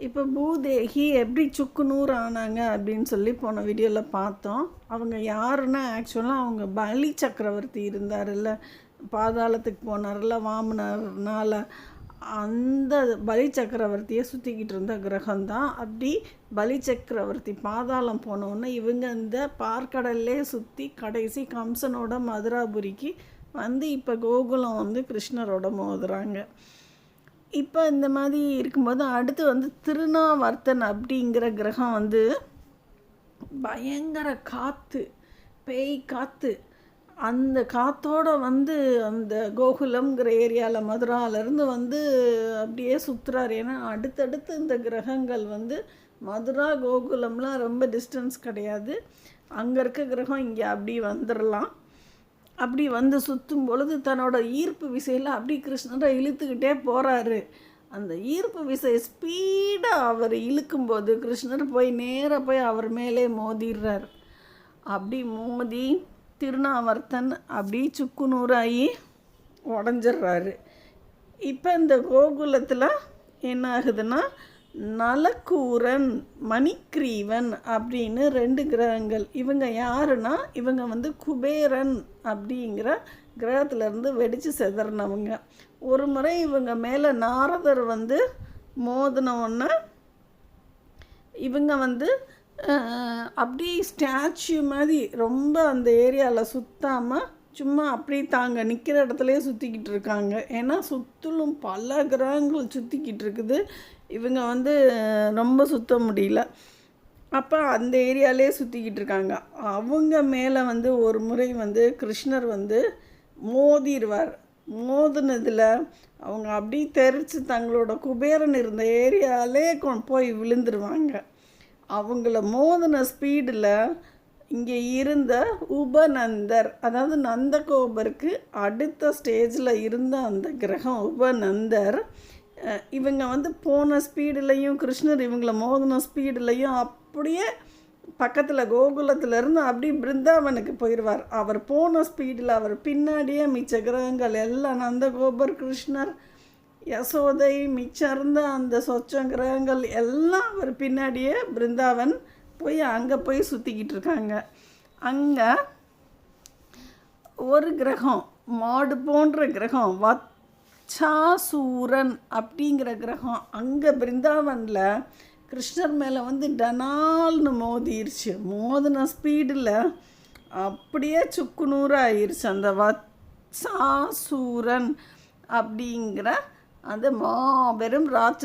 இப்போ பூதேகி எப்படி சுக்குநூறு ஆனாங்க அப்படின்னு சொல்லி போன வீடியோவில் பார்த்தோம். அவங்க யாருன்னா ஆக்சுவலாக அவங்க பலி சக்கரவர்த்தி இருந்தார்ல, பாதாளத்துக்கு போனார்ல வாமனர்னால, அந்த பலி சக்கரவர்த்தியை சுற்றிக்கிட்டு இருந்த கிரகம்தான். அப்படி பலி சக்கரவர்த்தி பாதாளம் போனோன்னே இவங்க இந்த பார்க்கடல்லே சுற்றி கடைசி கம்சனோட மதுராபுரிக்கு வந்து இப்போ கோகுலம் வந்து கிருஷ்ணரோட மோதுறாங்க. இப்போ இந்த மாதிரி இருக்கும்போது அடுத்து வந்து திருநாவர்த்தன் அப்படிங்கிற கிரகம் வந்து பயங்கர காற்று, பேய் காற்று. அந்த காற்றோட வந்து அந்த கோகுலம்ங்கிற ஏரியாவில் மதுராவிலேருந்து வந்து அப்படியே சுற்றுறாரு. ஏன்னா அடுத்தடுத்து இந்த கிரகங்கள் வந்து மதுரா கோகுலம்லாம் ரொம்ப டிஸ்டன்ஸ் கிடையாது. அங்கே இருக்க கிரகம் இங்கே அப்படி வந்துடலாம். அப்படி வந்து சுற்றும் பொழுது தன்னோட ஈர்ப்பு விசையில் அப்படி கிருஷ்ணரை இழுத்துக்கிட்டே போகிறாரு. அந்த ஈர்ப்பு விசை ஸ்பீடாக அவர் இழுக்கும்போது கிருஷ்ணர் போய் நேராக போய் அவர் மேலே மோதிடுறார். அப்படி மோதி திருநாவர்த்தன் அப்படி சுக்குநூறாகி உடஞ்சிட்றாரு. இப்போ இந்த கோகுலத்தில் என்ன ஆகுதுன்னா நலக்கூரன், மணிக்ரீவன் அப்படின்னு 2 கிரகங்கள். இவங்க யாருன்னா இவங்க வந்து குபேரன் அப்படிங்கிற கிரகத்திலேருந்து வெடித்து செதறினவங்க. ஒரு முறை இவங்க மேலே நாரதர் வந்து மோதினோடனே இவங்க வந்து அப்படி ஸ்டாச்சு மாதிரி ரொம்ப அந்த ஏரியாவில் சுற்றாமல் சும்மா அப்படி தாங்க நிற்கிற இடத்துலையே சுற்றிக்கிட்டு இருக்காங்க. ஏன்னா சுற்றிலும் பல கிரகங்கள் சுற்றிக்கிட்டு இருக்குது. இவங்க வந்து ரொம்ப சுற்ற முடியல. அப்போ அந்த ஏரியாலே சுற்றிக்கிட்டு இருக்காங்க. அவங்க மேலே வந்து ஒரு முறை வந்து கிருஷ்ணர் வந்து மோதிடுவார். மோதினதில் அவங்க அப்படி தெரிச்சு தங்களோட குபேரன் இருந்த ஏரியாலே போய் விழுந்துருவாங்க. அவங்கள மோதின ஸ்பீடில் இங்கே இருந்த உபநந்தர், அதாவது நந்தகோபருக்கு அடுத்த ஸ்டேஜில் இருந்த அந்த கிரகம் உபநந்தர், இவங்க வந்து போன ஸ்பீடுலையும் கிருஷ்ணர் இவங்கள மோதின ஸ்பீடுலையும் அப்படியே பக்கத்தில் கோகுலத்திலேருந்து அப்படி பிருந்தாவனுக்கு போயிடுவார். அவர் போன ஸ்பீடில் அவர் பின்னாடியே மிச்ச கிரகங்கள் எல்லாம் நந்தகோபர், கிருஷ்ணர், யசோதை, மிச்சம் இருந்த அந்த சொச்சம் கிரகங்கள் எல்லாம் அவர் பின்னாடியே பிருந்தாவன் போய் அங்கே போய் சுற்றிக்கிட்டு இருக்காங்க. அங்கே ஒரு கிரகம், மாடு போன்ற கிரகம், வச்சாசூரன் அப்படிங்கிற கிரகம் அங்கே பிருந்தாவனில் கிருஷ்ணர் மேலே வந்து டனால்னு மோதிருச்சு. மோதின ஸ்பீடில் அப்படியே சுக்குநூறு ஆயிடுச்சு. அந்த வச்சாசூரன் அப்படிங்கிற அந்த மாபெரும் ராட்சச